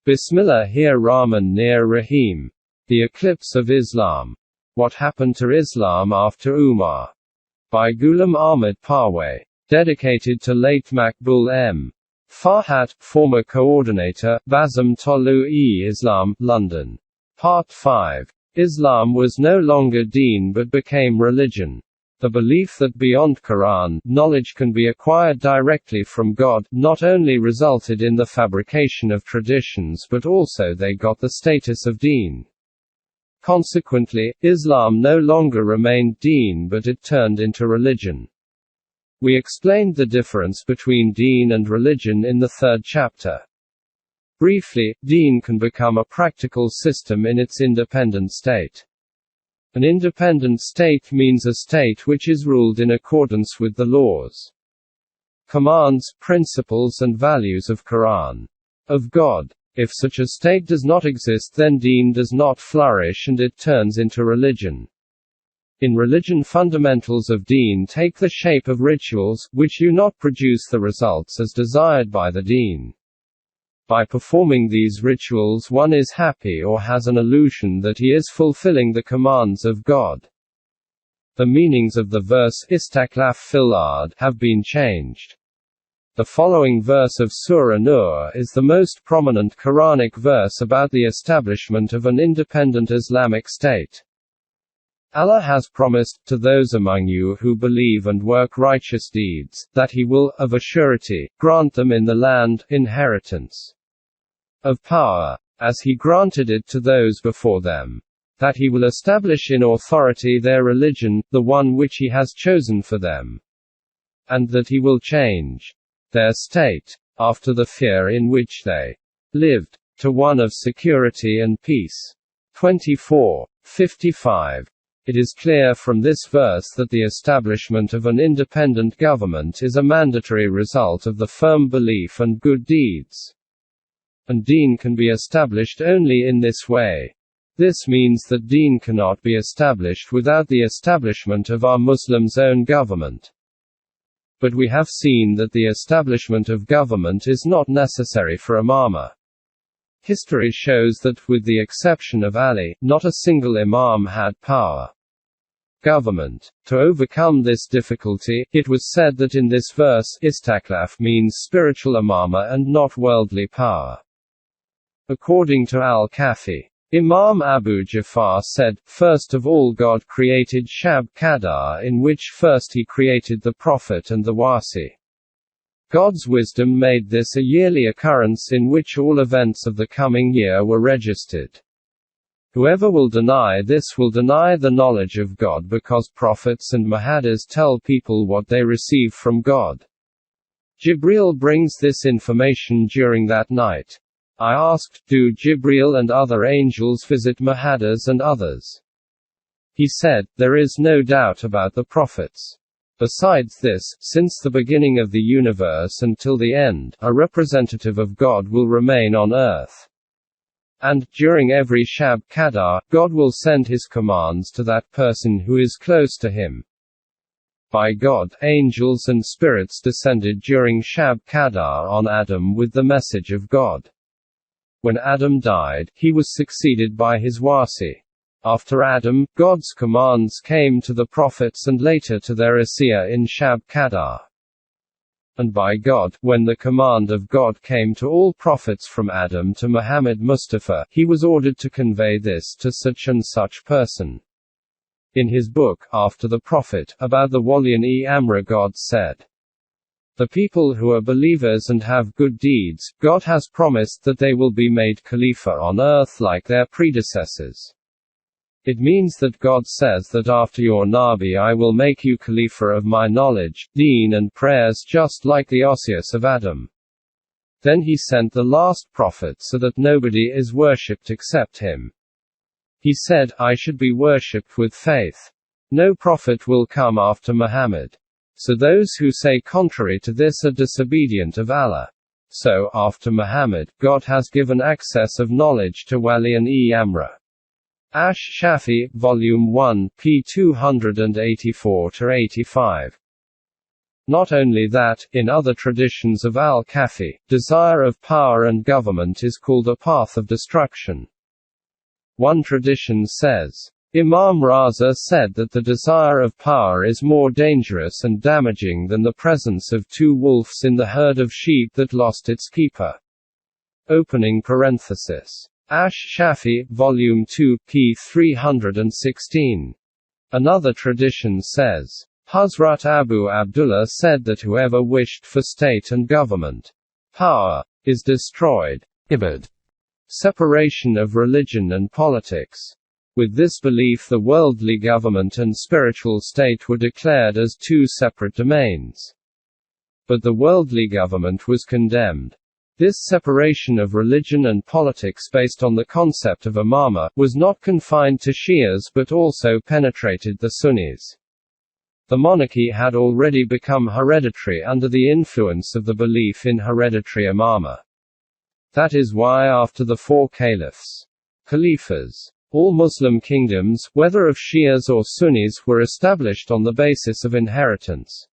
Bismillahir-Rahman-Nir-Rahim. The Eclipse of Islam. What Happened to Islam After Umar? By Ghulam Ahmad Parwez. Dedicated to late Maqbul M. Farhat, former coordinator, Bazm Tolu-e-Islam, London. Part 5. Islam was no longer deen but became religion. The belief that beyond Quran, knowledge can be acquired directly from God, not only resulted in the fabrication of traditions but also they got the status of deen. Consequently, Islam no longer remained deen but it turned into religion. We explained the difference between deen and religion in the third chapter. Briefly, deen can become a practical system in its independent state. An independent state means a state which is ruled in accordance with the laws, commands, principles and values of Quran, of God. If such a state does not exist, then deen does not flourish and it turns into religion. In religion, fundamentals of deen take the shape of rituals, which do not produce the results as desired by the deen. By performing these rituals one is happy or has an illusion that he is fulfilling the commands of God. The meanings of the verse Istaklaf fil ard have been changed. The following verse of Surah Nur is the most prominent Quranic verse about the establishment of an independent Islamic state. Allah has promised, to those among you who believe and work righteous deeds, that He will, of a surety, grant them in the land, inheritance of power, as He granted it to those before them. That He will establish in authority their religion, the one which He has chosen for them. And that He will change their state, after the fear in which they lived, to one of security and peace. 24:55. It is clear from this verse that the establishment of an independent government is a mandatory result of the firm belief and good deeds. And deen can be established only in this way. This means that deen cannot be established without the establishment of our Muslims' own government. But we have seen that the establishment of government is not necessary for imamah. History shows that, with the exception of Ali, not a single imam had power. Government. To overcome this difficulty, it was said that in this verse, istaklaf means spiritual imamah and not worldly power. According to Al-Kafi, Imam Abu Jafar said, "First of all God created Shab Qadar, in which first He created the Prophet and the Wasi. God's wisdom made this a yearly occurrence in which all events of the coming year were registered. Whoever will deny this will deny the knowledge of God, because prophets and Muhaddis tell people what they receive from God. Jibril brings this information during that night. I asked, do Jibril and other angels visit Muhaddis and others? He said, there is no doubt about the prophets. Besides this, since the beginning of the universe until the end, a representative of God will remain on earth. And, during every Shab Qadar, God will send His commands to that person who is close to Him. By God, angels and spirits descended during Shab Qadar on Adam with the message of God. When Adam died, he was succeeded by his Wasi. After Adam, God's commands came to the prophets and later to their Asiya in Shab Qadar. And by God, when the command of God came to all prophets from Adam to Muhammad Mustafa, he was ordered to convey this to such and such person. In his book, After the Prophet, about the Waliyan-e-Amra, God said, the people who are believers and have good deeds, God has promised that they will be made Khalifa on earth like their predecessors. It means that God says that after your Nabi I will make you Khalifa of my knowledge, deen and prayers, just like the Osius of Adam. Then He sent the last prophet so that nobody is worshipped except him. He said, I should be worshipped with faith. No prophet will come after Muhammad. So those who say contrary to this are disobedient of Allah. So, after Muhammad, God has given access of knowledge to Waliyan-e-Amra. Ash-Shafi, Volume 1, p. 284-85. Not only that, in other traditions of al-Kafi, desire of power and government is called a path of destruction. One tradition says, Imam Raza said that the desire of power is more dangerous and damaging than the presence of two wolves in the herd of sheep that lost its keeper. Opening parenthesis. Ash-Shafi, Volume 2, p. 316. Another tradition says, Hazrat Abu Abdullah said that whoever wished for state and government power is destroyed. Ibad. Separation of religion and politics. With this belief, the worldly government and spiritual state were declared as two separate domains. But the worldly government was condemned. This separation of religion and politics based on the concept of imama was not confined to Shias but also penetrated the Sunnis. The monarchy had already become hereditary under the influence of the belief in hereditary imama. That is why after the four caliphs, Khalifas, all Muslim kingdoms, whether of Shias or Sunnis, were established on the basis of inheritance.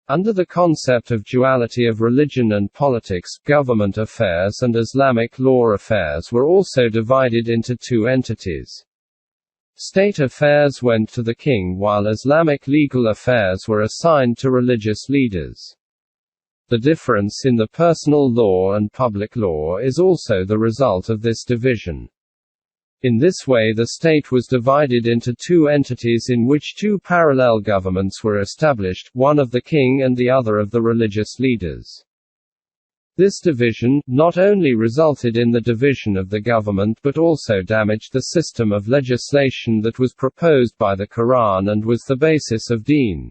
Under the concept of duality of religion and politics, government affairs and Islamic law affairs were also divided into two entities. State affairs went to the king while Islamic legal affairs were assigned to religious leaders. The difference in the personal law and public law is also the result of this division. In this way the state was divided into two entities in which two parallel governments were established, one of the king and the other of the religious leaders. This division, not only resulted in the division of the government but also damaged the system of legislation that was proposed by the Quran and was the basis of deen.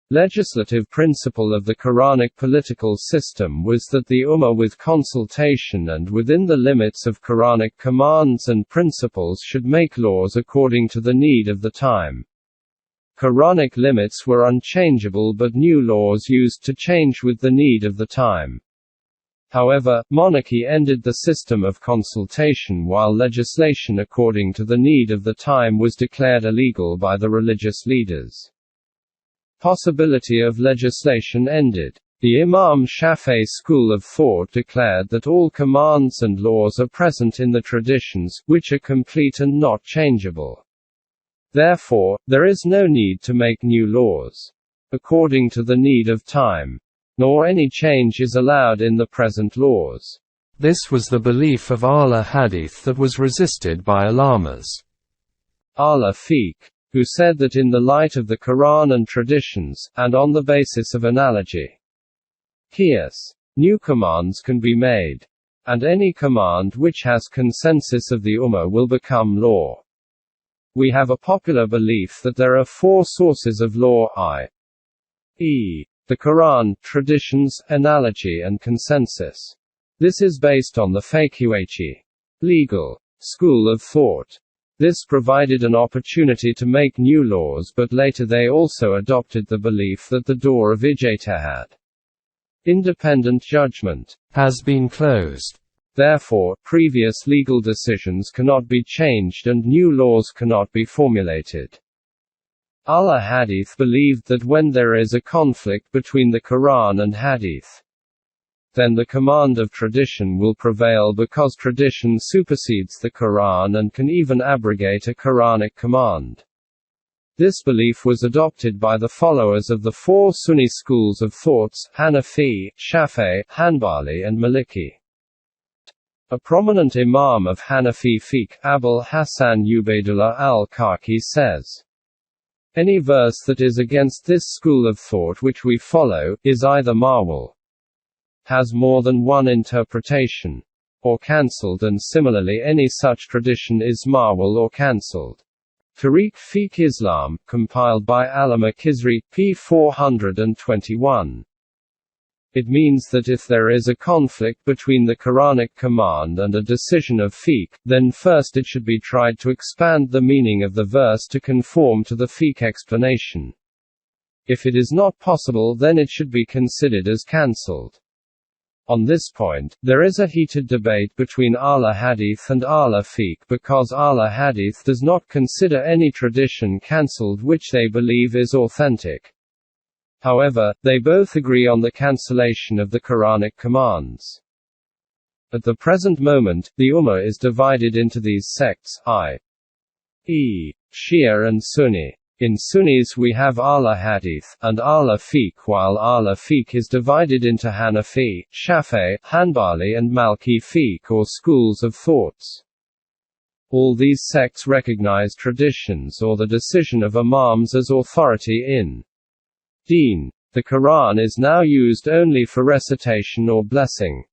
Legislative principle of the Quranic political system was that the Ummah with consultation and within the limits of Quranic commands and principles should make laws according to the need of the time. Quranic limits were unchangeable but new laws used to change with the need of the time. However, monarchy ended the system of consultation while legislation according to the need of the time was declared illegal by the religious leaders. Possibility of legislation ended. The Imam Shafi'i school of thought declared that all commands and laws are present in the traditions, which are complete and not changeable. Therefore, there is no need to make new laws according to the need of time, nor any change is allowed in the present laws. This was the belief of Ahl Hadith that was resisted by Allamas. Ahl Fiqh, who said that in the light of the Quran and traditions, and on the basis of analogy, qiyas, new commands can be made. And any command which has consensus of the Ummah will become law. We have a popular belief that there are four sources of law, i.e., the Quran, traditions, analogy and consensus. This is based on the Fiqh legal school of thought. This provided an opportunity to make new laws, but later they also adopted the belief that the door of ijtihad, independent judgment, has been closed. Therefore, previous legal decisions cannot be changed and new laws cannot be formulated. Ahl Hadith believed that when there is a conflict between the Quran and Hadith, then the command of tradition will prevail because tradition supersedes the Quran and can even abrogate a Quranic command. This belief was adopted by the followers of the four Sunni schools of thoughts, Hanafi, Shafi'i, Hanbali and Maliki. A prominent imam of Hanafi fiqh, Abul Hasan Ubaidullah al-Kaki says, any verse that is against this school of thought which we follow, is either marwal, has more than one interpretation, or cancelled, and similarly any such tradition is marwal or cancelled. Tariq Fiqh Islam, compiled by Allama Khizri, p. 421. It means that if there is a conflict between the Quranic command and a decision of fiqh, then first it should be tried to expand the meaning of the verse to conform to the fiqh explanation. If it is not possible, then it should be considered as cancelled. On this point, there is a heated debate between Ahl Hadith and Ahl Fiqh because Ahl Hadith does not consider any tradition cancelled which they believe is authentic. However, they both agree on the cancellation of the Quranic commands. At the present moment, the Ummah is divided into these sects, i.e., Shia and Sunni. In Sunnis we have Ahl Hadith, and Ahl Fiqh, while Ahl Fiqh is divided into Hanafi, Shafi'i, Hanbali and Maliki Fiqh or schools of thoughts. All these sects recognize traditions or the decision of imams as authority in Deen. The Quran is now used only for recitation or blessing.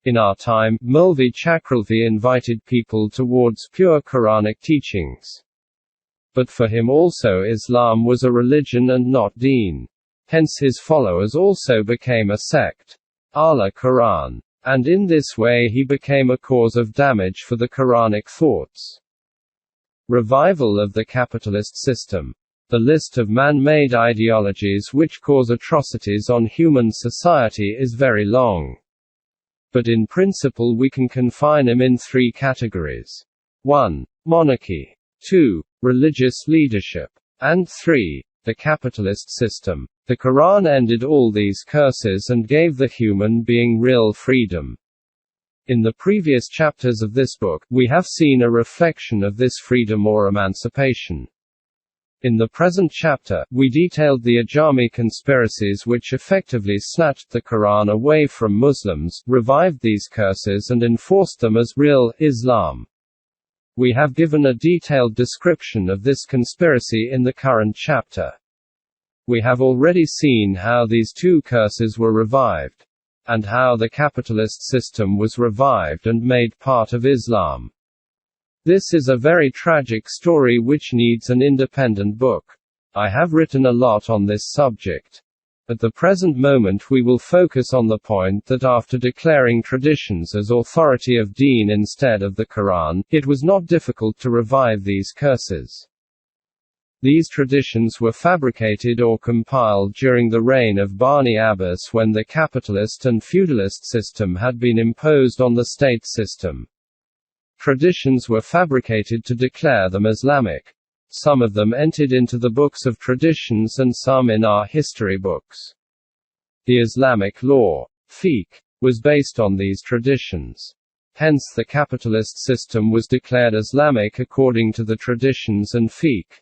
In our time, Maulvi Chakravarti invited people towards pure Quranic teachings. But for him also Islam was a religion and not deen. Hence his followers also became a sect, Ahl Quran. And in this way he became a cause of damage for the Quranic thoughts. Revival of the capitalist system. The list of man-made ideologies which cause atrocities on human society is very long. But in principle we can confine them in three categories. 1. Monarchy. 2. Religious leadership. And 3. The capitalist system. The Quran ended all these curses and gave the human being real freedom. In the previous chapters of this book, we have seen a reflection of this freedom or emancipation. In the present chapter, we detailed the Ajami conspiracies which effectively snatched the Quran away from Muslims, revived these curses and enforced them as real Islam. We have given a detailed description of this conspiracy in the current chapter. We have already seen how these two curses were revived, and how the capitalist system was revived and made part of Islam. This is a very tragic story which needs an independent book. I have written a lot on this subject. At the present moment we will focus on the point that after declaring traditions as authority of deen instead of the Quran, it was not difficult to revive these curses. These traditions were fabricated or compiled during the reign of Bani Abbas when the capitalist and feudalist system had been imposed on the state system. Traditions were fabricated to declare them Islamic. Some of them entered into the books of traditions and some in our history books. The Islamic law, fiqh, was based on these traditions. Hence the capitalist system was declared Islamic according to the traditions and fiqh.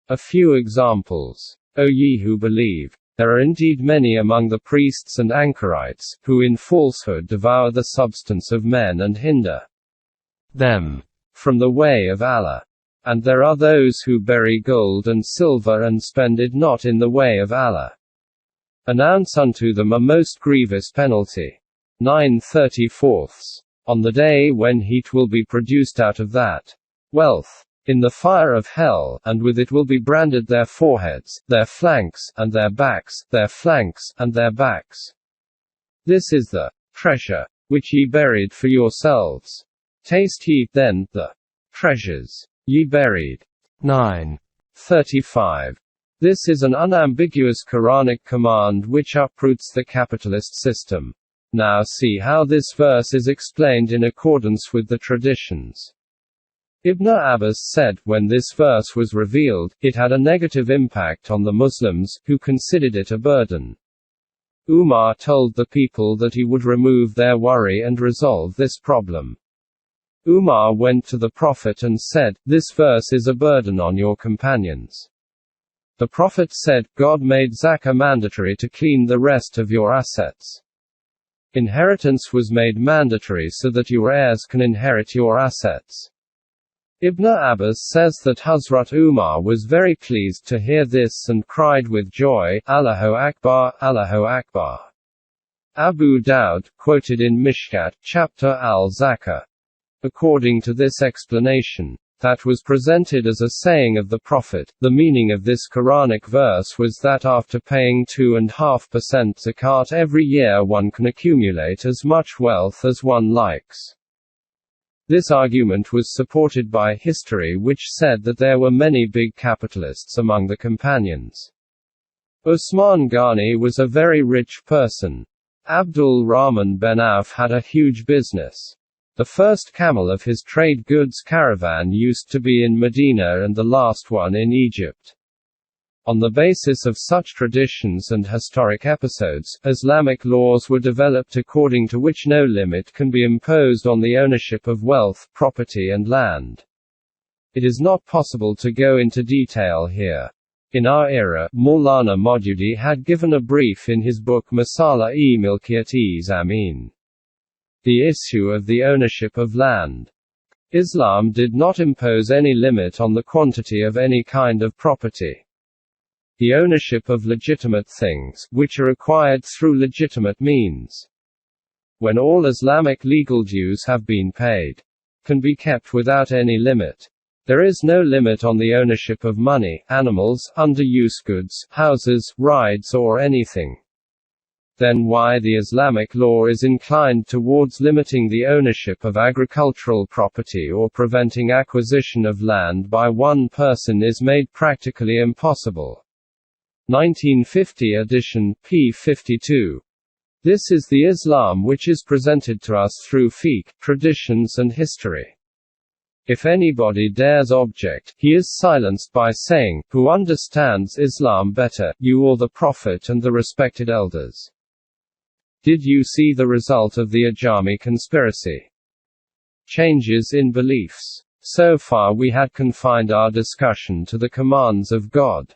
A few examples. O ye who believe! There are indeed many among the priests and anchorites, who in falsehood devour the substance of men and hinder them from the way of Allah. And there are those who bury gold and silver and spend it not in the way of Allah. Announce unto them a most grievous penalty. 9/34. On the day when heat will be produced out of that wealth in the fire of hell, and with it will be branded their foreheads, their flanks, and their backs, their flanks, and their backs. This is the treasure which ye buried for yourselves. Taste ye, then, the treasures ye buried. 9:35. This is an unambiguous Quranic command which uproots the capitalist system. Now see how this verse is explained in accordance with the traditions. Ibn Abbas said, when this verse was revealed, it had a negative impact on the Muslims, who considered it a burden. Umar told the people that he would remove their worry and resolve this problem. Umar went to the Prophet and said, "This verse is a burden on your companions." The Prophet said, "God made zakah mandatory to clean the rest of your assets. Inheritance was made mandatory so that your heirs can inherit your assets." Ibn Abbas says that Hazrat Umar was very pleased to hear this and cried with joy, "Allahu Akbar, Allahu Akbar." Abu Dawud, quoted in Mishkat, chapter Al-Zakah. According to this explanation, that was presented as a saying of the Prophet, the meaning of this Quranic verse was that after paying 2.5% zakat every year one can accumulate as much wealth as one likes. This argument was supported by history which said that there were many big capitalists among the companions. Usman Ghani was a very rich person. Abdul Rahman bin Auf had a huge business. The first camel of his trade goods caravan used to be in Medina and the last one in Egypt. On the basis of such traditions and historic episodes, Islamic laws were developed according to which no limit can be imposed on the ownership of wealth, property and land. It is not possible to go into detail here. In our era, Maulana Maududi had given a brief in his book Masala-e-Milkiyat-e Zamin. The issue of the ownership of land. Islam did not impose any limit on the quantity of any kind of property. The ownership of legitimate things, which are acquired through legitimate means, when all Islamic legal dues have been paid, can be kept without any limit. There is no limit on the ownership of money, animals, under-use goods, houses, rides or anything. Then why the Islamic law is inclined towards limiting the ownership of agricultural property or preventing acquisition of land by one person is made practically impossible. 1950 edition, p. 52. This is the Islam which is presented to us through fiqh, traditions and history. If anybody dares object, he is silenced by saying, "Who understands Islam better, you or the Prophet and the respected elders?" Did you see the result of the Ajami conspiracy? Changes in beliefs. So far we had confined our discussion to the commands of God.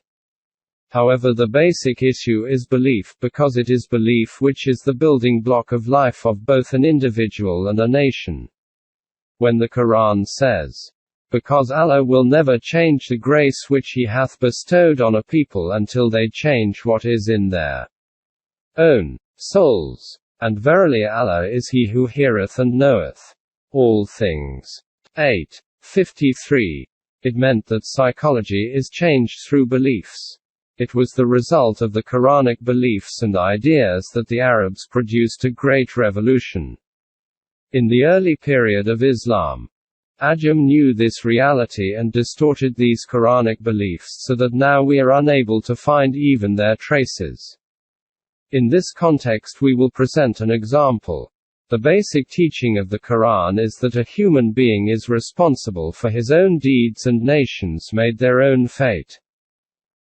However, the basic issue is belief, because it is belief which is the building block of life of both an individual and a nation. When the Quran says, "Because Allah will never change the grace which He hath bestowed on a people until they change what is in their own souls. And verily Allah is He who heareth and knoweth all things." 8:53. It meant that psychology is changed through beliefs. It was the result of the Quranic beliefs and ideas that the Arabs produced a great revolution. In the early period of Islam, Ajam knew this reality and distorted these Quranic beliefs so that now we are unable to find even their traces. In this context we will present an example. The basic teaching of the Quran is that a human being is responsible for his own deeds and nations made their own fate.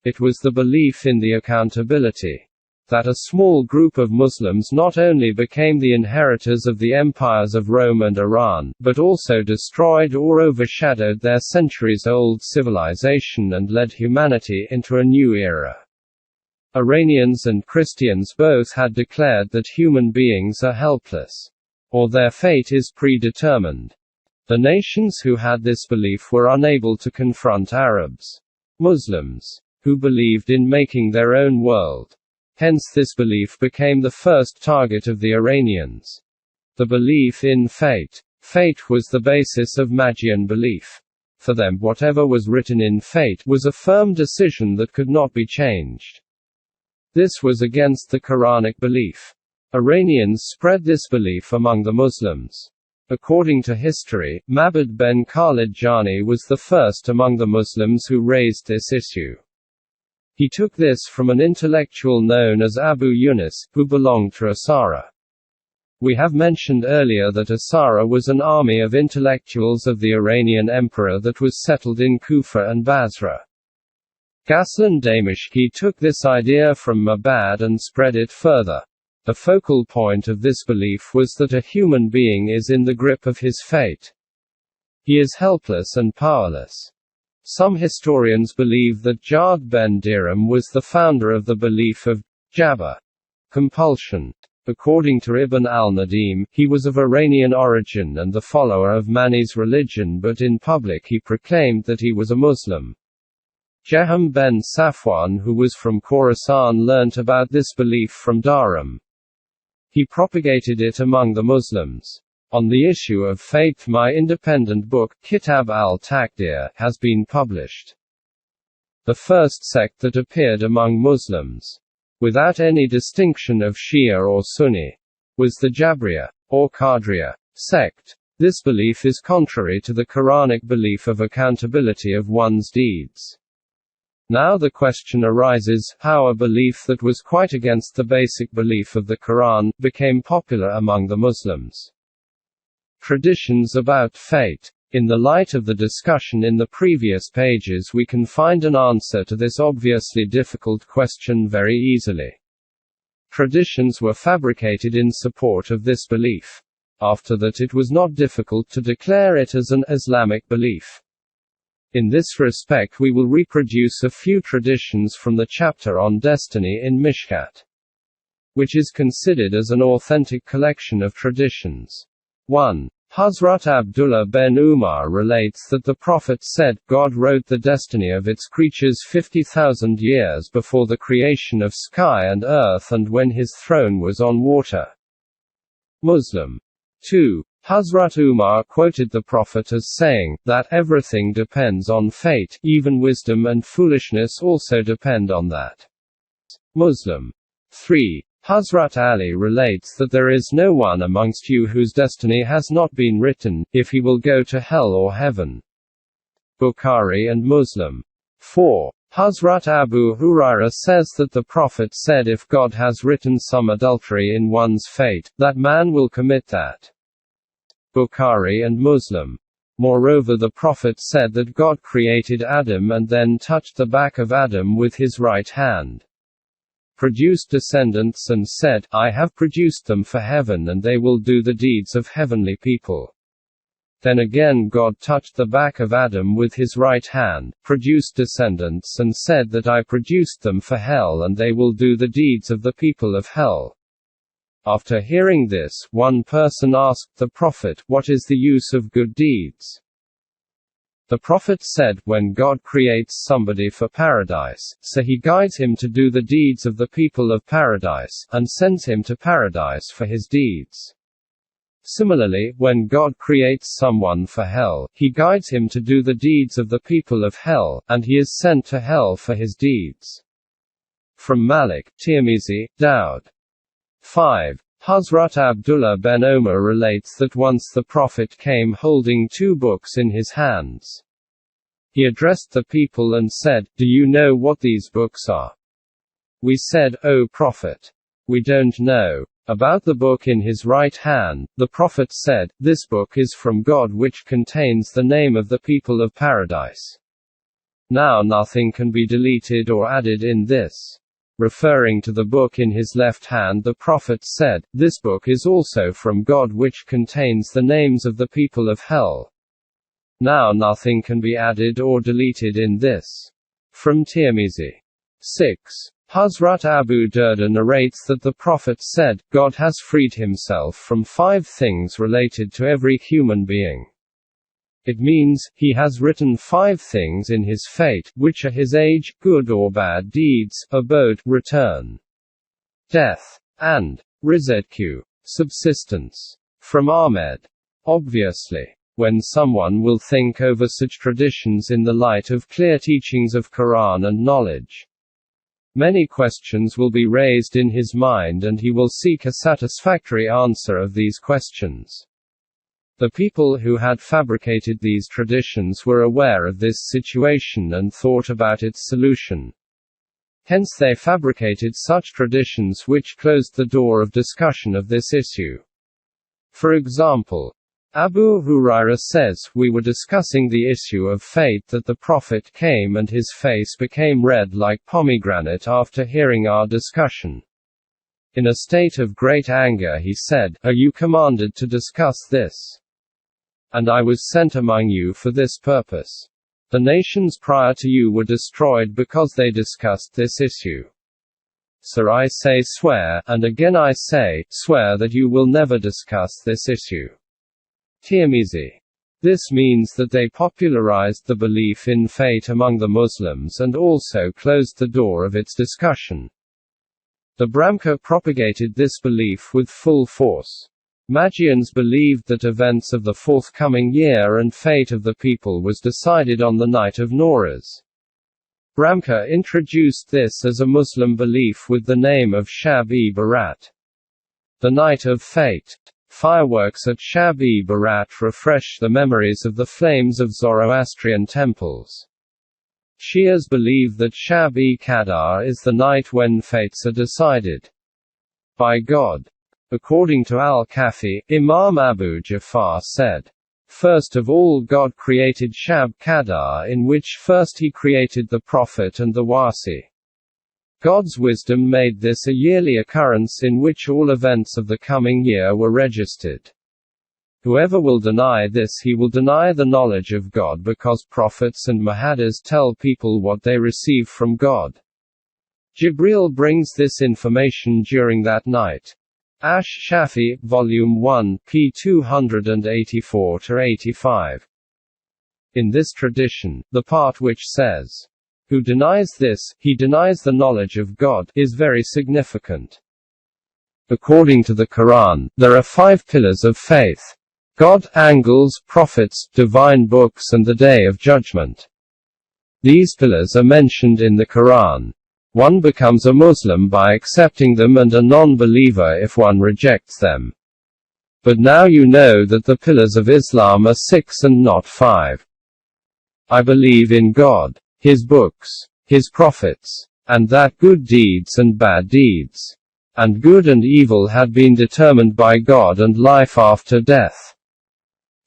It was the belief in the accountability that a small group of Muslims not only became the inheritors of the empires of Rome and Iran, but also destroyed or overshadowed their centuries-old civilization and led humanity into a new era. Iranians and Christians both had declared that human beings are helpless, or their fate is predetermined. The nations who had this belief were unable to confront Arabs, Muslims, who believed in making their own world. Hence this belief became the first target of the Iranians. The belief in fate. Fate was the basis of Magian belief. For them, whatever was written in fate was a firm decision that could not be changed. This was against the Quranic belief. Iranians spread this belief among the Muslims. According to history, Mabad ben Khalid Jani was the first among the Muslims who raised this issue. He took this from an intellectual known as Abu Yunus, who belonged to Asara. We have mentioned earlier that Asara was an army of intellectuals of the Iranian emperor that was settled in Kufa and Basra. Ghassan Damashqi took this idea from Mabad and spread it further. The focal point of this belief was that a human being is in the grip of his fate. He is helpless and powerless. Some historians believe that Jad ben Dirham was the founder of the belief of Jabr, compulsion. According to Ibn al-Nadim, he was of Iranian origin and the follower of Mani's religion, but in public he proclaimed that he was a Muslim. Jaham ben Safwan, who was from Khorasan, learnt about this belief from Dharam. He propagated it among the Muslims. On the issue of fate, my independent book, Kitab al-Taqdir, has been published. The first sect that appeared among Muslims, without any distinction of Shia or Sunni, was the Jabriya, or Qadriya, sect. This belief is contrary to the Quranic belief of accountability of one's deeds. Now the question arises, how a belief that was quite against the basic belief of the Quran became popular among the Muslims. Traditions about fate. In the light of the discussion in the previous pages, we can find an answer to this obviously difficult question very easily. Traditions were fabricated in support of this belief. After that, it was not difficult to declare it as an Islamic belief. In this respect, we will reproduce a few traditions from the chapter on destiny in Mishkat, which is considered as an authentic collection of traditions. 1. Hazrat Abdullah ben Umar relates that the Prophet said, God wrote the destiny of its creatures 50,000 years before the creation of sky and earth and when his throne was on water. Muslim. 2. Hazrat Umar quoted the Prophet as saying, that everything depends on fate, even wisdom and foolishness also depend on that. Muslim. 3. Hazrat Ali relates that there is no one amongst you whose destiny has not been written, if he will go to hell or heaven. Bukhari and Muslim. 4. Hazrat Abu Huraira says that the Prophet said if God has written some adultery in one's fate, that man will commit that. Bukhari and Muslim. Moreover, the Prophet said that God created Adam and then touched the back of Adam with his right hand, produced descendants and said, I have produced them for heaven and they will do the deeds of heavenly people. Then again God touched the back of Adam with his right hand, produced descendants and said that I produced them for hell and they will do the deeds of the people of hell. After hearing this, one person asked the Prophet, what is the use of good deeds? The Prophet said, when God creates somebody for paradise, so he guides him to do the deeds of the people of paradise, and sends him to paradise for his deeds. Similarly, when God creates someone for hell, he guides him to do the deeds of the people of hell, and he is sent to hell for his deeds. From Malik, Tirmizi, Daud. 5. Hazrat Abdullah ben Omar relates that once the Prophet came holding two books in his hands. He addressed the people and said, do you know what these books are? We said, O Prophet, we don't know. About the book in his right hand, the Prophet said, this book is from God which contains the name of the people of paradise. Now nothing can be deleted or added in this. Referring to the book in his left hand, the Prophet said, this book is also from God which contains the names of the people of hell. Now nothing can be added or deleted in this. From Tirmizi. 6. Hazrat Abu Darda narrates that the Prophet said, God has freed himself from 5 things related to every human being. It means, he has written 5 things in his fate, which are his age, good or bad deeds, abode, return, death, and rizq, subsistence. From Ahmed. Obviously, when someone will think over such traditions in the light of clear teachings of Quran and knowledge, many questions will be raised in his mind and he will seek a satisfactory answer of these questions. The people who had fabricated these traditions were aware of this situation and thought about its solution. Hence they fabricated such traditions which closed the door of discussion of this issue. For example, Abu Huraira says, we were discussing the issue of fate that the Prophet came and his face became red like pomegranate after hearing our discussion. In a state of great anger he said, are you commanded to discuss this? And I was sent among you for this purpose. The nations prior to you were destroyed because they discussed this issue. So I say swear, and again I say, swear that you will never discuss this issue. Tirmizi. This means that they popularized the belief in fate among the Muslims and also closed the door of its discussion. The Brahmka propagated this belief with full force. Magians believed that events of the forthcoming year and fate of the people was decided on the night of Nowruz. Brahmka introduced this as a Muslim belief with the name of Shab-e-Barat, the night of fate. Fireworks at Shab-e-Barat refresh the memories of the flames of Zoroastrian temples. Shias believe that Shab-e-Qadar is the night when fates are decided by God. According to Al-Kafi, Imam Abu Jafar said, First of all God created Shab Qadar, in which first he created the Prophet and the Wasi. God's wisdom made this a yearly occurrence in which all events of the coming year were registered. Whoever will deny this, he will deny the knowledge of God, because prophets and Muhaddas tell people what they receive from God. Jibreel brings this information during that night. Ash-Shafi, Volume 1, p. 284-85. In this tradition, the part which says, "Who denies this, he denies the knowledge of God," is very significant. According to the Quran, there are 5 pillars of faith: God, angels, prophets, divine books, and the Day of Judgment. These pillars are mentioned in the Quran. One becomes a Muslim by accepting them and a non-believer if one rejects them. But now you know that the pillars of Islam are 6 and not 5. I believe in God, His books, His prophets, and that good deeds and bad deeds, and good and evil had been determined by God, and life after death.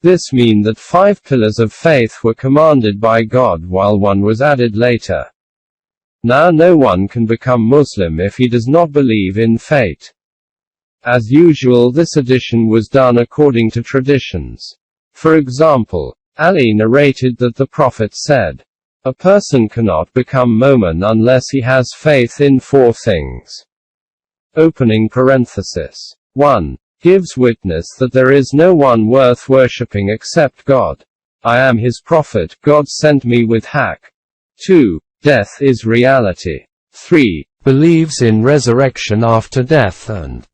This means that 5 pillars of faith were commanded by God, while one was added later. Now no one can become Muslim if he does not believe in fate. As usual, this addition was done according to traditions. For example, Ali narrated that the Prophet said, "A person cannot become Momin unless he has faith in 4 things." Opening parenthesis. 1. Gives witness that there is no one worth worshipping except God. I am his prophet, God sent me with haqq. 2. Death is reality. 3. Believes in resurrection after death, and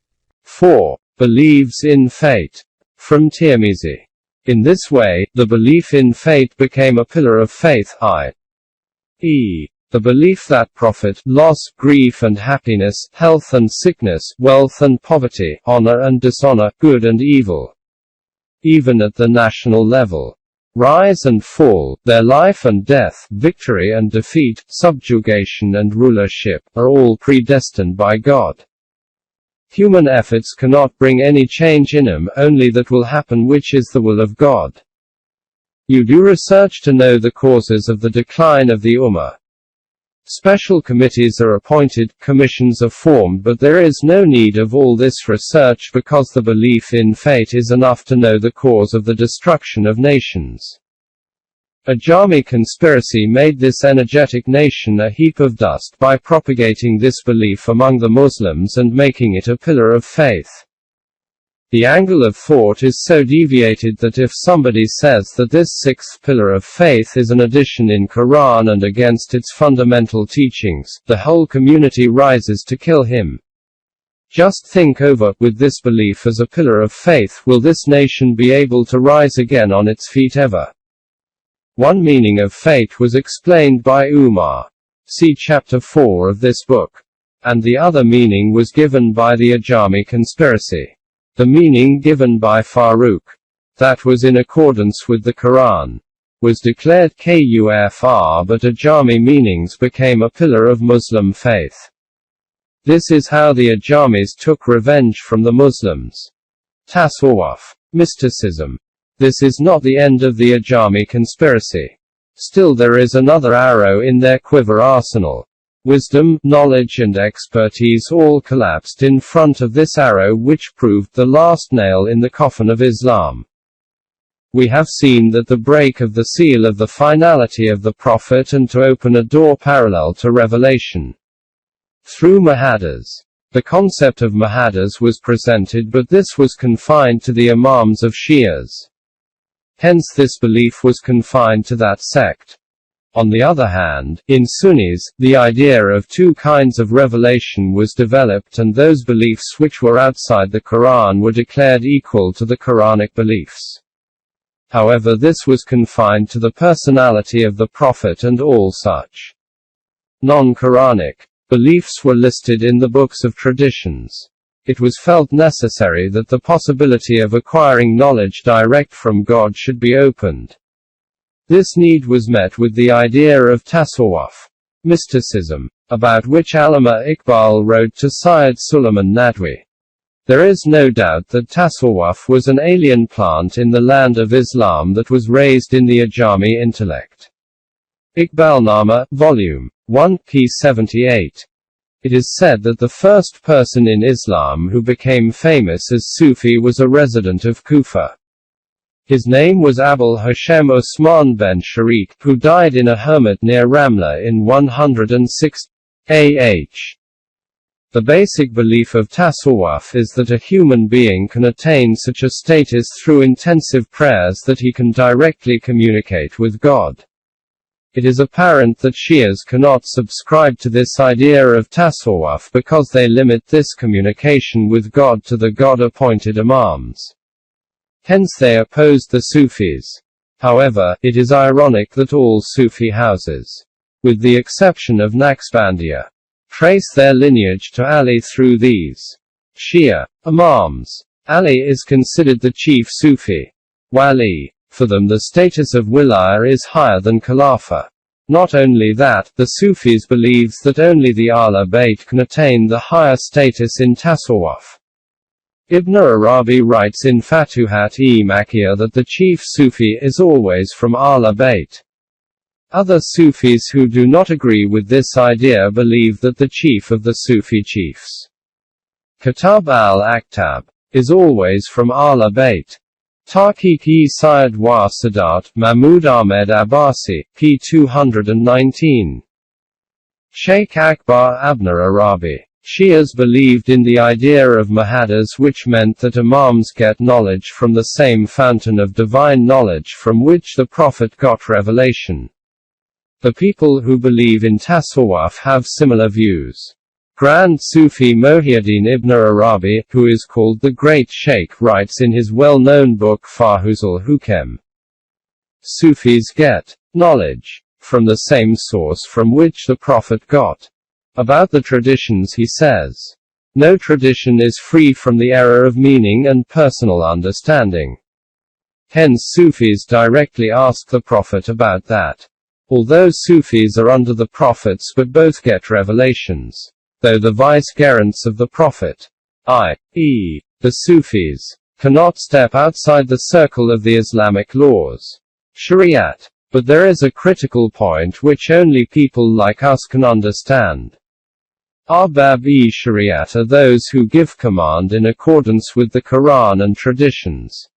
4. Believes in fate. From Tirmizi. In this way, the belief in fate became a pillar of faith, i.e., the belief that profit, loss, grief and happiness, health and sickness, wealth and poverty, honor and dishonor, good and evil, even at the national level, rise and fall, their life and death, victory and defeat, subjugation and rulership, are all predestined by God. Human efforts cannot bring any change in them, only that will happen which is the will of God. You do research to know the causes of the decline of the Ummah. Special committees are appointed, commissions are formed, but there is no need of all this research, because the belief in fate is enough to know the cause of the destruction of nations. A Jami conspiracy made this energetic nation a heap of dust by propagating this belief among the Muslims and making it a pillar of faith. The angle of thought is so deviated that if somebody says that this 6th pillar of faith is an addition in Quran and against its fundamental teachings, the whole community rises to kill him. Just think over, with this belief as a pillar of faith, will this nation be able to rise again on its feet ever? One meaning of fate was explained by Umar. See chapter 4 of this book. And the other meaning was given by the Ajami conspiracy. The meaning given by Farooq, that was in accordance with the Quran, was declared kufr, but Ajami meanings became a pillar of Muslim faith. This is how the Ajamis took revenge from the Muslims. Tasawwuf. Mysticism. This is not the end of the Ajami conspiracy. Still there is another arrow in their quiver arsenal. Wisdom, knowledge and expertise all collapsed in front of this arrow, which proved the last nail in the coffin of Islam. We have seen that the break of the seal of the finality of the Prophet and to open a door parallel to revelation. Through Muhaddas. The concept of Muhaddas was presented, but this was confined to the Imams of Shias. Hence this belief was confined to that sect. On the other hand, in Sunnis, the idea of 2 kinds of revelation was developed, and those beliefs which were outside the Quran were declared equal to the Quranic beliefs. However, this was confined to the personality of the Prophet, and all such non-Quranic beliefs were listed in the books of traditions. It was felt necessary that the possibility of acquiring knowledge direct from God should be opened. This need was met with the idea of tasawwuf, mysticism, about which Allama Iqbal wrote to Syed Suleiman Nadwi. There is no doubt that tasawwuf was an alien plant in the land of Islam that was raised in the Ajami intellect. Iqbalnama, Volume 1, p. 78. It is said that the first person in Islam who became famous as Sufi was a resident of Kufa. His name was Abul Hashem Osman ben Sharik, who died in a hermit near Ramla in 106 AH. The basic belief of tasawwuf is that a human being can attain such a status through intensive prayers that he can directly communicate with God. It is apparent that Shias cannot subscribe to this idea of tasawwuf because they limit this communication with God to the God-appointed imams. Hence they opposed the Sufis. However, it is ironic that all Sufi houses, with the exception of Naqshbandiya, trace their lineage to Ali through these Shia imams. Ali is considered the chief Sufi. Wali. For them the status of wilaya is higher than Khilafah. Not only that, the Sufis believes that only the Ahl Bayt can attain the higher status in tasawwuf. Ibn Arabi writes in Fatuhat-e-Makkiyah that the chief Sufi is always from Ahl Bayt. Other Sufis who do not agree with this idea believe that the chief of the Sufi chiefs, Kitab al-Aktab, is always from Ahl Bayt. Tahqiq-e-Syed wa Sadat, Mahmud Ahmed Abbasi, p. 219. Sheikh Akbar Ibn Arabi. Shias believed in the idea of muhaddas, which meant that imams get knowledge from the same fountain of divine knowledge from which the Prophet got revelation. The people who believe in tasawwuf have similar views. Grand Sufi Mohiuddin ibn Arabi, who is called the Great Sheikh, writes in his well-known book Fahuzul Hukem. Sufis get knowledge from the same source from which the Prophet got. About the traditions he says, no tradition is free from the error of meaning and personal understanding. Hence Sufis directly ask the Prophet about that. Although Sufis are under the prophets but both get revelations, though the vicegerents of the Prophet, i.e., the Sufis, cannot step outside the circle of the Islamic laws, Shariat. But there is a critical point which only people like us can understand. Arbab-e-Shariat are those who give command in accordance with the Quran and traditions.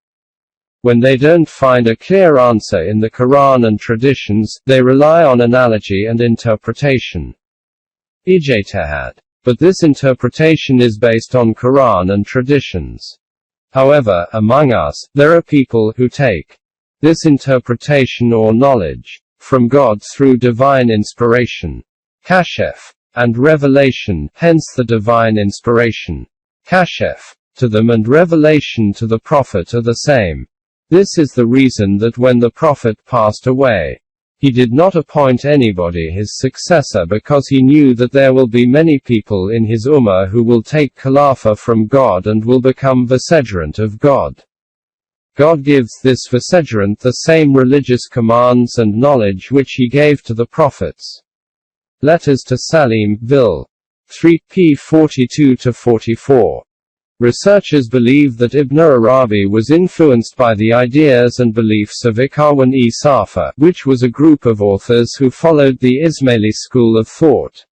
When they don't find a clear answer in the Quran and traditions, they rely on analogy and interpretation. Ijtihad. But this interpretation is based on Quran and traditions. However, among us, there are people who take this interpretation or knowledge from God through divine inspiration, kashf, and revelation, hence the divine inspiration, kashf, to them and revelation to the Prophet are the same. This is the reason that when the Prophet passed away, he did not appoint anybody his successor because he knew that there will be many people in his ummah who will take Khilafah from God and will become vicegerent of God. God gives this vicegerent the same religious commands and knowledge which he gave to the prophets. Letters to Salim, Vil. 3 p. 42-44. Researchers believe that Ibn Arabi was influenced by the ideas and beliefs of Ikhwan-e-Safa, which was a group of authors who followed the Ismaili school of thought.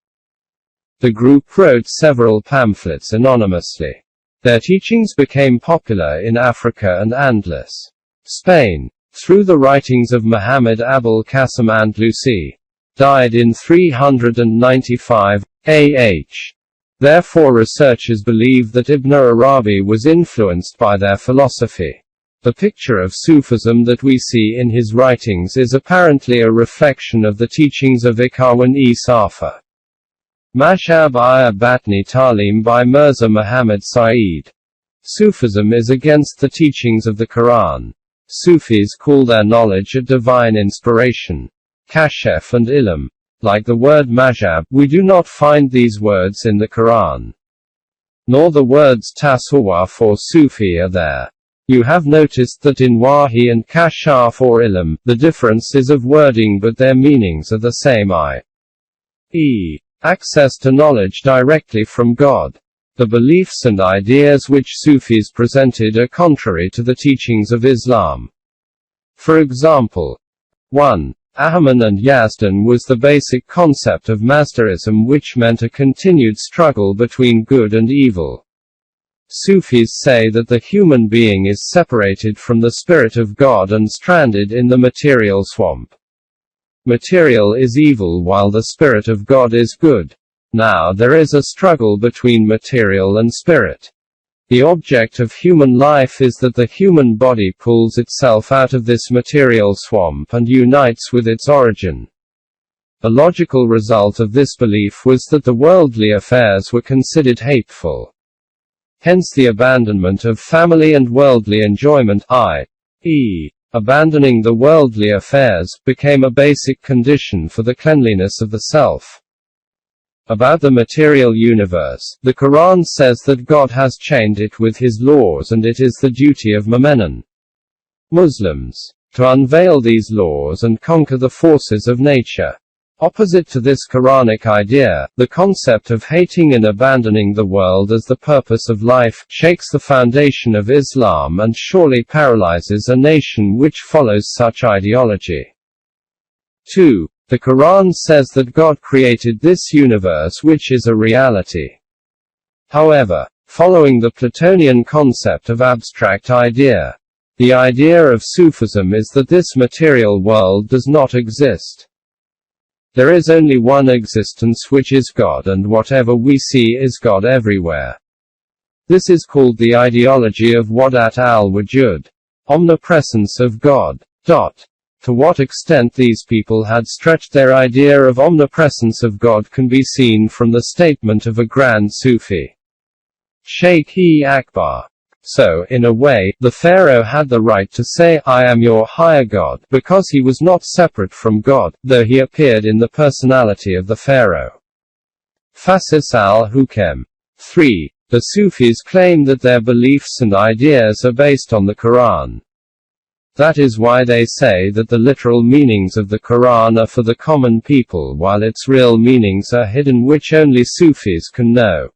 The group wrote several pamphlets anonymously. Their teachings became popular in Africa and Andalus, Spain, through the writings of Muhammad Abul Qasim Andalusi, died in 395 AH. Therefore researchers believe that Ibn Arabi was influenced by their philosophy. The picture of Sufism that we see in his writings is apparently a reflection of the teachings of Ikhwan-e-Safa. Mashab-i Batni Talim by Mirza Muhammad Saeed. Sufism is against the teachings of the Quran. Sufis call their knowledge a divine inspiration, kashf and ilm. Like the word mazhab, we do not find these words in the Quran. Nor the words tasawwuf or Sufi are there. You have noticed that in wahi and kashaf or ilm, the difference is of wording but their meanings are the same, i.e., access to knowledge directly from God. The beliefs and ideas which Sufis presented are contrary to the teachings of Islam. For example, 1. Ahman and Yazdan was the basic concept of Mazdaism, which meant a continued struggle between good and evil. Sufis say that the human being is separated from the spirit of God and stranded in the material swamp. Material is evil while the spirit of God is good. Now there is a struggle between material and spirit. The object of human life is that the human body pulls itself out of this material swamp and unites with its origin. A logical result of this belief was that the worldly affairs were considered hateful. Hence the abandonment of family and worldly enjoyment, i.e., abandoning the worldly affairs, became a basic condition for the cleanliness of the self. About the material universe, the Quran says that God has chained it with his laws and it is the duty of Mu'minin Muslims to unveil these laws and conquer the forces of nature. Opposite to this Quranic idea, the concept of hating and abandoning the world as the purpose of life shakes the foundation of Islam and surely paralyzes a nation which follows such ideology. 2. The Quran says that God created this universe, which is a reality. However, following the Platonian concept of abstract idea, the idea of Sufism is that this material world does not exist. There is only one existence, which is God, and whatever we see is God everywhere. This is called the ideology of Wadat al-Wujud, omnipresence of God. To what extent these people had stretched their idea of omnipresence of God can be seen from the statement of a grand Sufi, Sheikh-e-Akbar. So, in a way, the pharaoh had the right to say, "I am your higher God," because he was not separate from God, though he appeared in the personality of the pharaoh. Fasis al-Hukem. 3. The Sufis claim that their beliefs and ideas are based on the Quran. That is why they say that the literal meanings of the Quran are for the common people, while its real meanings are hidden, which only Sufis can know.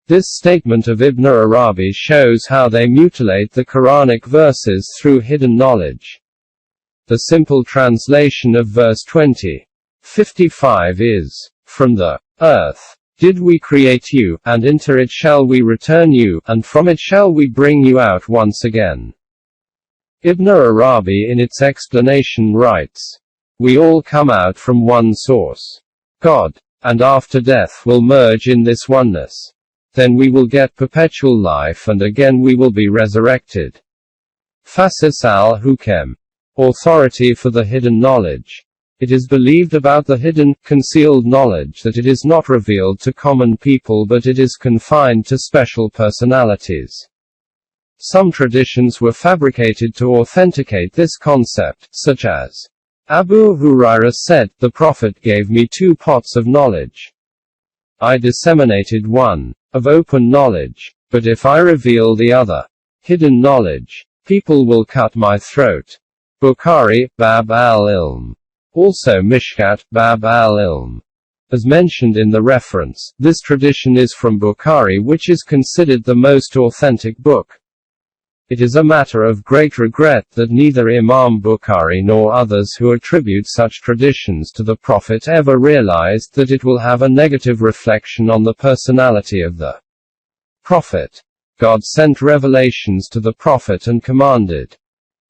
This statement of Ibn Arabi shows how they mutilate the Quranic verses through hidden knowledge. The simple translation of verse 20:55 is, "From the earth did we create you, and into it shall we return you, and from it shall we bring you out once again." Ibn Arabi in its explanation writes, "We all come out from one source, God, and after death will merge in this oneness. Then we will get perpetual life and again we will be resurrected." Fasis al-Hukem. Authority for the hidden knowledge. It is believed about the hidden, concealed knowledge that it is not revealed to common people, but it is confined to special personalities. Some traditions were fabricated to authenticate this concept, such as, Abu Hurairah said, "The Prophet gave me 2 pots of knowledge. I disseminated one, of open knowledge, but if I reveal the other, hidden knowledge, people will cut my throat." Bukhari, Bab al-Ilm. Also Mishkat, Bab al-Ilm. As mentioned in the reference, this tradition is from Bukhari, which is considered the most authentic book. It is a matter of great regret that neither Imam Bukhari nor others who attribute such traditions to the Prophet ever realized that it will have a negative reflection on the personality of the Prophet. God sent revelations to the Prophet and commanded,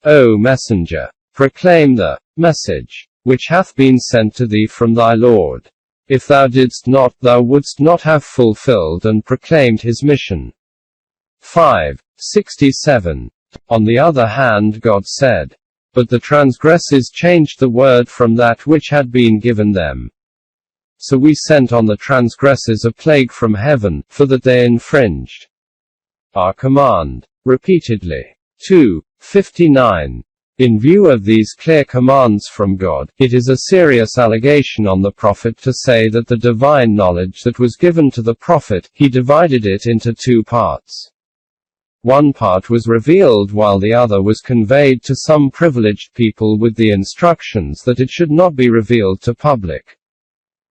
"O Messenger, proclaim the message which hath been sent to thee from thy Lord. If thou didst not, thou wouldst not have fulfilled and proclaimed his mission." 5:67. On the other hand, God said, "But the transgressors changed the word from that which had been given them. So we sent on the transgressors a plague from heaven, for that they infringed our command repeatedly." 2:59. In view of these clear commands from God, it is a serious allegation on the Prophet to say that the divine knowledge that was given to the Prophet, he divided it into 2 parts. One part was revealed while the other was conveyed to some privileged people with the instructions that it should not be revealed to public.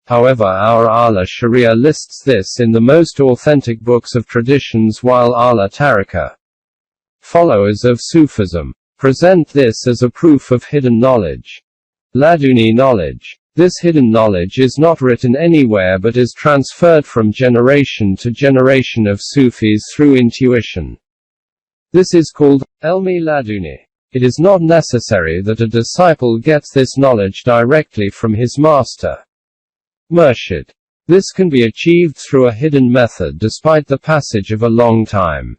However, our Ala Sharia lists this in the most authentic books of traditions, while Ala Tarika, followers of Sufism, present this as a proof of hidden knowledge. Laduni knowledge. This hidden knowledge is not written anywhere but is transferred from generation to generation of Sufis through intuition. This is called Elmi Laduni. It is not necessary that a disciple gets this knowledge directly from his master, Murshid. This can be achieved through a hidden method despite the passage of a long time.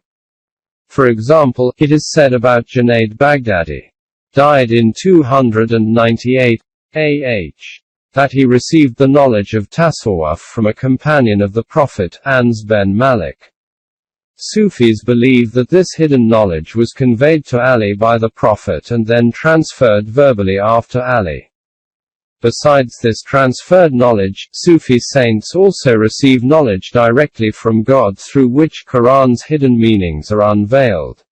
For example, it is said about Junaid Baghdadi, died in 298 AH, that he received the knowledge of Tasawwuf from a companion of the Prophet, Ans ben Malik. Sufis believe that this hidden knowledge was conveyed to Ali by the Prophet and then transferred verbally after Ali. Besides this transferred knowledge, Sufi saints also receive knowledge directly from God through which Quran's hidden meanings are unveiled.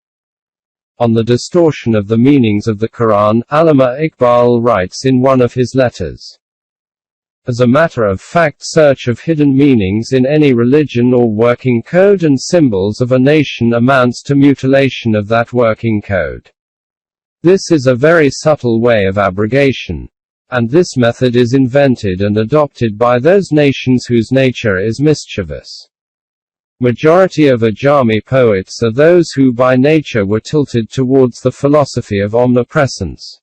On the distortion of the meanings of the Quran, Allama Iqbal writes in one of his letters, as a matter of fact, search of hidden meanings in any religion or working code and symbols of a nation amounts to mutilation of that working code. This is a very subtle way of abrogation. And this method is invented and adopted by those nations whose nature is mischievous. Majority of Ajami poets are those who by nature were tilted towards the philosophy of omnipresence.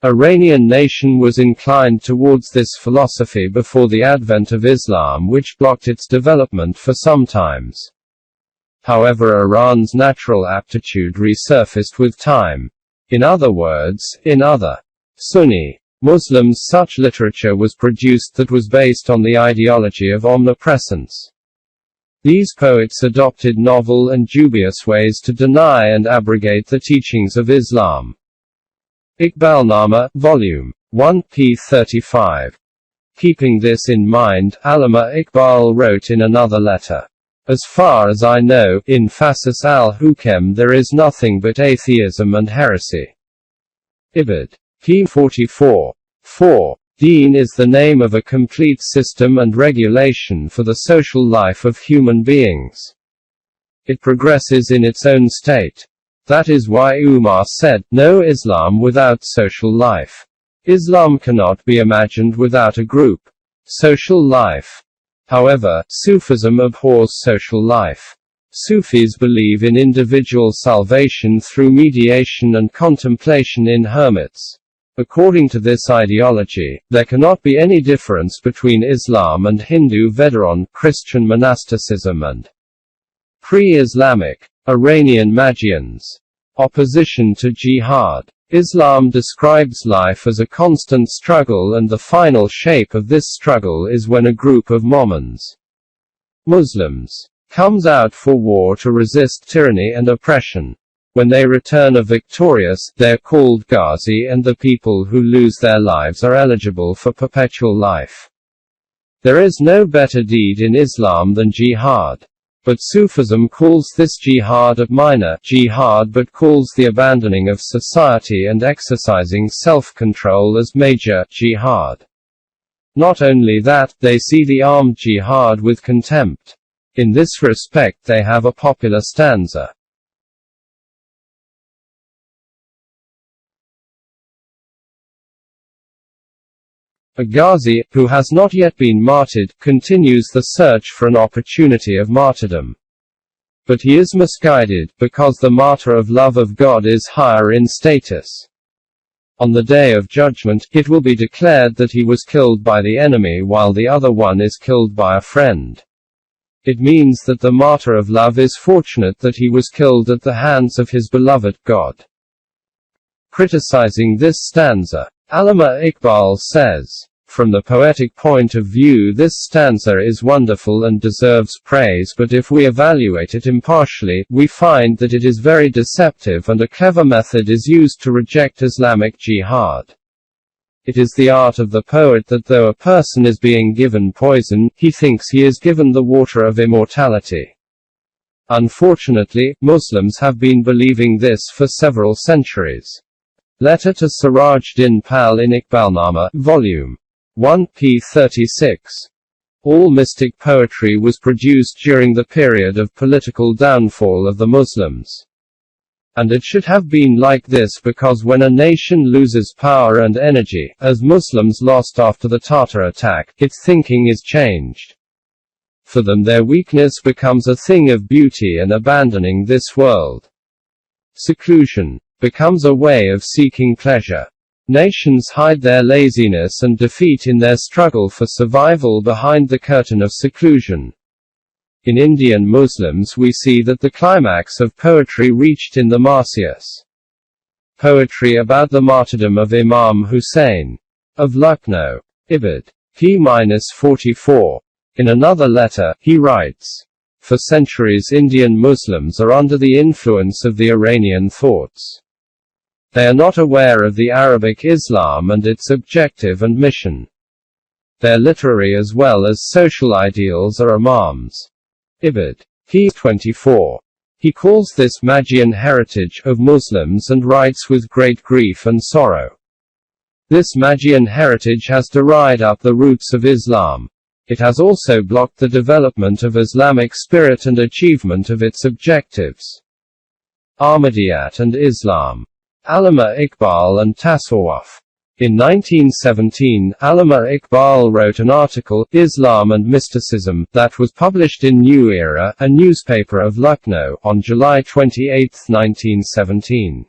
Iranian nation was inclined towards this philosophy before the advent of Islam, which blocked its development for some times. However, Iran's natural aptitude resurfaced with time. In other words, in other Sunni Muslims, such literature was produced that was based on the ideology of omnipresence. These poets adopted novel and dubious ways to deny and abrogate the teachings of Islam. Iqbalnama, Volume 1, p. 35. Keeping this in mind, Allama Iqbal wrote in another letter, as far as I know, in Fasus al-Hukem there is nothing but atheism and heresy. Ibid. p. 44. 4. Deen is the name of a complete system and regulation for the social life of human beings. It progresses in its own state. That is why Umar said, no Islam without social life. Islam cannot be imagined without a group. Social life. However, Sufism abhors social life. Sufis believe in individual salvation through mediation and contemplation in hermits. According to this ideology, there cannot be any difference between Islam and Hindu Vedaron, Christian monasticism and pre-Islamic Iranian Magians. Opposition to jihad. Islam describes life as a constant struggle, and the final shape of this struggle is when a group of Muslims comes out for war to resist tyranny and oppression. When they return victorious, they're called Ghazi, and the people who lose their lives are eligible for perpetual life. There is no better deed in Islam than jihad. But Sufism calls this jihad a minor jihad, but calls the abandoning of society and exercising self-control as major jihad. Not only that, they see the armed jihad with contempt. In this respect they have a popular stanza. A Ghazi, who has not yet been martyred, continues the search for an opportunity of martyrdom. But he is misguided, because the martyr of love of God is higher in status. On the day of judgment, it will be declared that he was killed by the enemy while the other one is killed by a friend. It means that the martyr of love is fortunate that he was killed at the hands of his beloved God. Criticizing this stanza, Allama Iqbal says, from the poetic point of view this stanza is wonderful and deserves praise, but if we evaluate it impartially, we find that it is very deceptive and a clever method is used to reject Islamic jihad. It is the art of the poet that though a person is being given poison, he thinks he is given the water of immortality. Unfortunately, Muslims have been believing this for several centuries. Letter to Siraj Din Pal in Iqbalnama, Volume 1 p. 36. All mystic poetry was produced during the period of political downfall of the Muslims. And it should have been like this because when a nation loses power and energy, as Muslims lost after the Tatar attack, its thinking is changed. For them their weakness becomes a thing of beauty, and abandoning this world, seclusion, becomes a way of seeking pleasure. Nations hide their laziness and defeat in their struggle for survival behind the curtain of seclusion. In Indian Muslims we see that the climax of poetry reached in the Marsyas. Poetry about the martyrdom of Imam Hussain of Lucknow. Ibid. p-44. In another letter, he writes, "For centuries Indian Muslims are under the influence of the Iranian thoughts. They are not aware of the Arabic Islam and its objective and mission. Their literary as well as social ideals are Imams." Ibid. p-24. He calls this Magian heritage of Muslims and writes with great grief and sorrow. This Magian heritage has dried up the roots of Islam. It has also blocked the development of Islamic spirit and achievement of its objectives. Ahmadiyat and Islam. Allama Iqbal and Tasawwuf. In 1917, Allama Iqbal wrote an article, Islam and Mysticism, that was published in New Era, a newspaper of Lucknow, on July 28, 1917.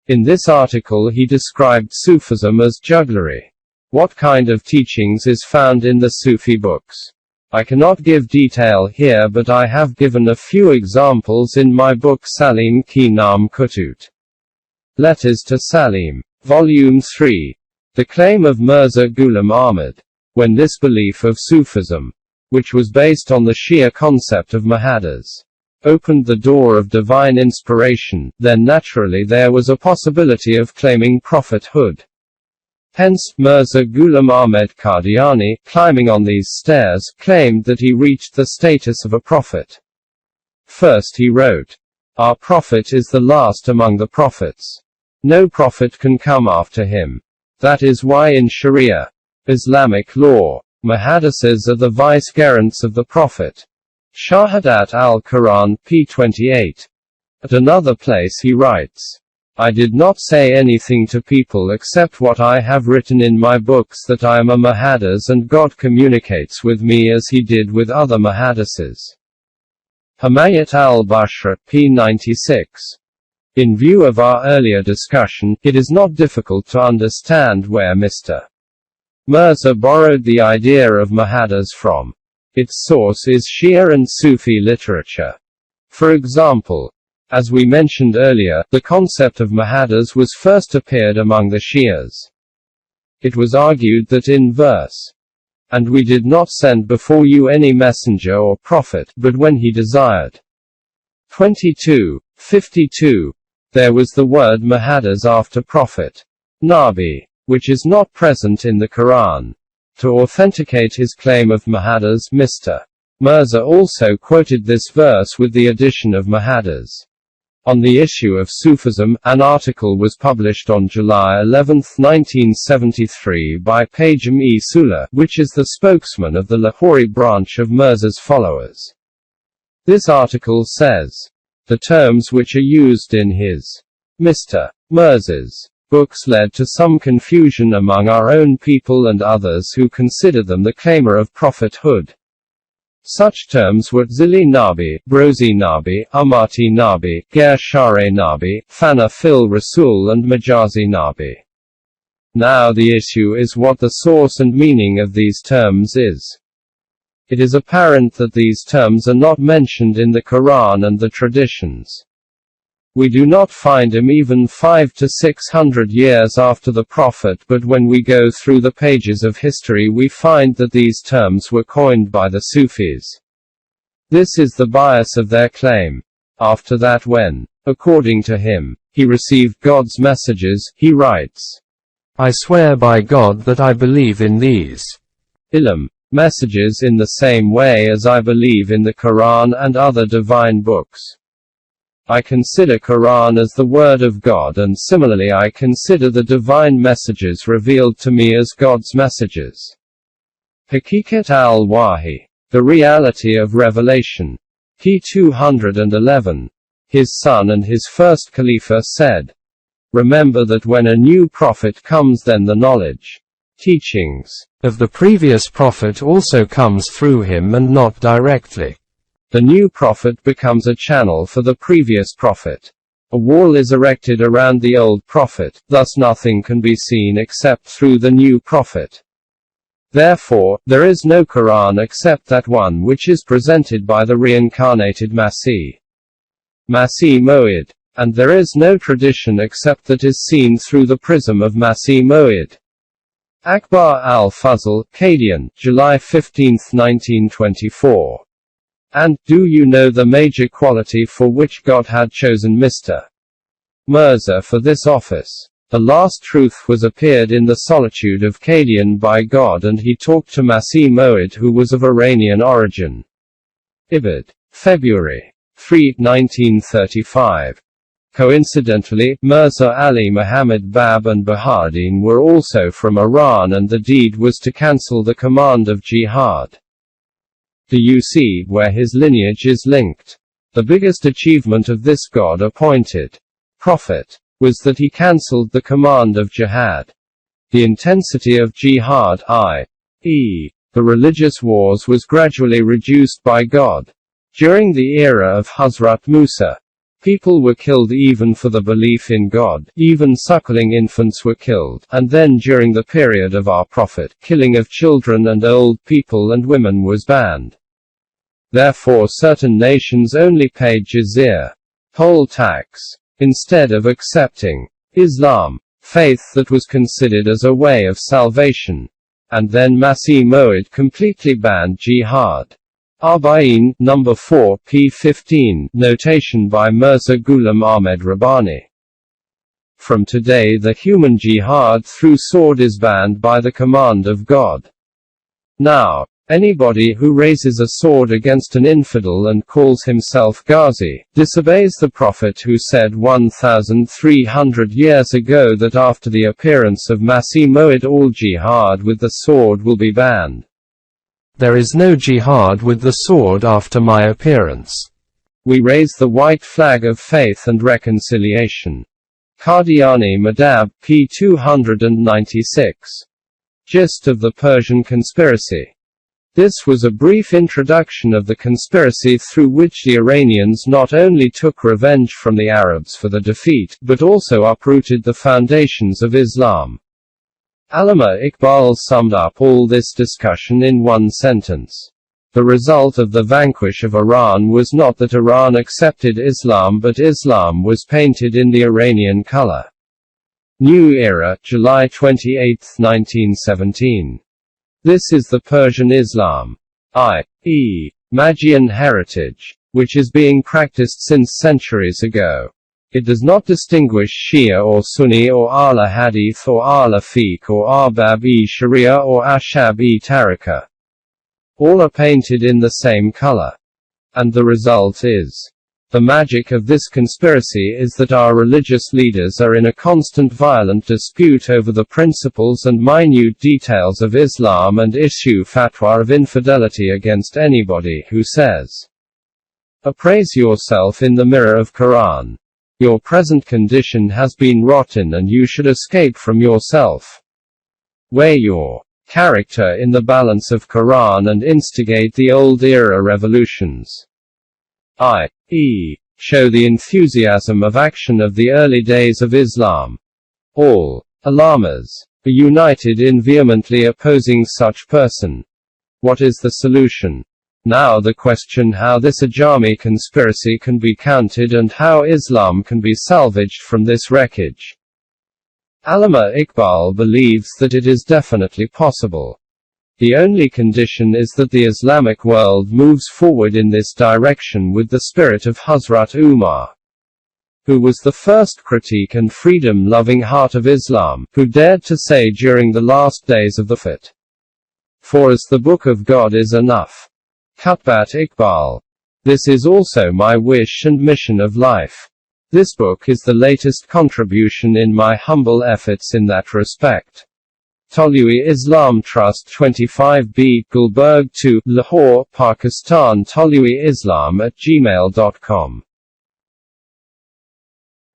In this article he described Sufism as jugglery. What kind of teachings is found in the Sufi books? I cannot give detail here, but I have given a few examples in my book Salim Ki Naam Kutut. Letters to Salim. Volume 3. The claim of Mirza Ghulam Ahmad. When this belief of Sufism, which was based on the Shia concept of Mahadas, opened the door of divine inspiration, then naturally there was a possibility of claiming prophethood. Hence, Mirza Ghulam Ahmed Qadiani, climbing on these stairs, claimed that he reached the status of a prophet. First he wrote, "Our prophet is the last among the prophets. No prophet can come after him. That is why in Sharia, Islamic law, Mahadises are the vicegerents of the prophet." Shahadat al-Quran, p. 28. At another place he writes, "I did not say anything to people except what I have written in my books, that I am a Mahadis and God communicates with me as he did with other Mahadises." Hamayat al-Bashra, p. 96. In view of our earlier discussion, it is not difficult to understand where Mr. Mirza borrowed the idea of Mahadis from. Its source is Shia and Sufi literature. For example, as we mentioned earlier, the concept of Mahadis was first appeared among the Shias. It was argued that in verse, "And we did not send before you any messenger or prophet, but when he desired." 22:52. There was the word Mahadis after prophet, Nabi, which is not present in the Quran. To authenticate his claim of Mahadis, Mr. Mirza also quoted this verse with the addition of Mahadis. On the issue of Sufism, an article was published on July 11, 1973 by Pajam-e Sula, which is the spokesman of the Lahori branch of Mirza's followers. This article says, "The terms which are used in his Mr. Mirza's books led to some confusion among our own people and others who consider them the claimer of prophethood. Such terms were Zili Nabi, Brozi Nabi, Amati Nabi, Ger Share Nabi, Fana Fil Rasul and Majazi Nabi." Now the issue is what the source and meaning of these terms is. It is apparent that these terms are not mentioned in the Quran and the traditions. We do not find him even 500 to 600 years after the Prophet, but when we go through the pages of history we find that these terms were coined by the Sufis. This is the bias of their claim. After that, when, according to him, he received God's messages, he writes, "I swear by God that I believe in these Ilm messages in the same way as I believe in the Quran and other divine books." I consider Quran as the word of God, and similarly I consider the divine messages revealed to me as God's messages. Hakikat al-Wahi. The reality of revelation. P. 211. His son and his first Khalifa said, remember that when a new prophet comes, then the knowledge, teachings, of the previous prophet also comes through him and not directly. The new prophet becomes a channel for the previous prophet. A wall is erected around the old prophet, thus nothing can be seen except through the new prophet. Therefore, there is no Quran except that one which is presented by the reincarnated Masih Maw'id. And there is no tradition except that is seen through the prism of Masih Maw'id. Akbar al-Fazl, Qadian, July 15, 1924. And, do you know the major quality for which God had chosen Mr. Mirza for this office? The last truth was appeared in the solitude of Qadian by God, and he talked to Masih Maw'id, who was of Iranian origin. Ibid. February 3, 1935. Coincidentally, Mirza Ali Muhammad Bab and Bahauddin were also from Iran, and the deed was to cancel the command of jihad. Do you see where his lineage is linked? The biggest achievement of this God-appointed prophet was that he cancelled the command of jihad. The intensity of jihad, i.e., the religious wars, was gradually reduced by God. During the era of Hazrat Musa, people were killed even for the belief in God, even suckling infants were killed, and then during the period of our prophet, killing of children and old people and women was banned. Therefore certain nations only paid jizya, poll tax, instead of accepting Islam, faith that was considered as a way of salvation. And then Masih Maw'id completely banned jihad. Arba'in, number 4, p. 15, notation by Mirza Ghulam Ahmed Rabbani. From today the human jihad through sword is banned by the command of God. Now, anybody who raises a sword against an infidel and calls himself Ghazi, disobeys the Prophet who said 1,300 years ago that after the appearance of Masih Maw'id all jihad with the sword will be banned. There is no jihad with the sword after my appearance. We raise the white flag of faith and reconciliation. Qadiani Madhab, p. 296. Gist of the Persian conspiracy. This was a brief introduction of the conspiracy through which the Iranians not only took revenge from the Arabs for the defeat, but also uprooted the foundations of Islam. Allama Iqbal summed up all this discussion in one sentence. The result of the vanquish of Iran was not that Iran accepted Islam, but Islam was painted in the Iranian color. New Era, July 28, 1917. This is the Persian Islam, i.e., Magian heritage, which is being practiced since centuries ago. It does not distinguish Shia or Sunni or Ahl Hadith or Ahl Fiqh or Arbab-e Sharia or Ashab-e Tariqa. All are painted in the same color. And the result is, the magic of this conspiracy is that our religious leaders are in a constant violent dispute over the principles and minute details of Islam and issue fatwa of infidelity against anybody who says, appraise yourself in the mirror of Quran. Your present condition has been rotten and you should escape from yourself. Weigh your character in the balance of Quran and instigate the old era revolutions. I.e., show the enthusiasm of action of the early days of Islam. All Allamas are united in vehemently opposing such person. What is the solution? Now the question how this Ajami conspiracy can be countered and how Islam can be salvaged from this wreckage. Allama Iqbal believes that it is definitely possible. The only condition is that the Islamic world moves forward in this direction with the spirit of Hazrat Umar, who was the first critique and freedom-loving heart of Islam, who dared to say during the last days of the Prophet, for as the Book of God is enough. Qutbat Iqbal. This is also my wish and mission of life. This book is the latest contribution in my humble efforts in that respect. Tolui-Islam Trust 25B, Gulberg 2, Lahore, Pakistan. Tolui-Islam@gmail.com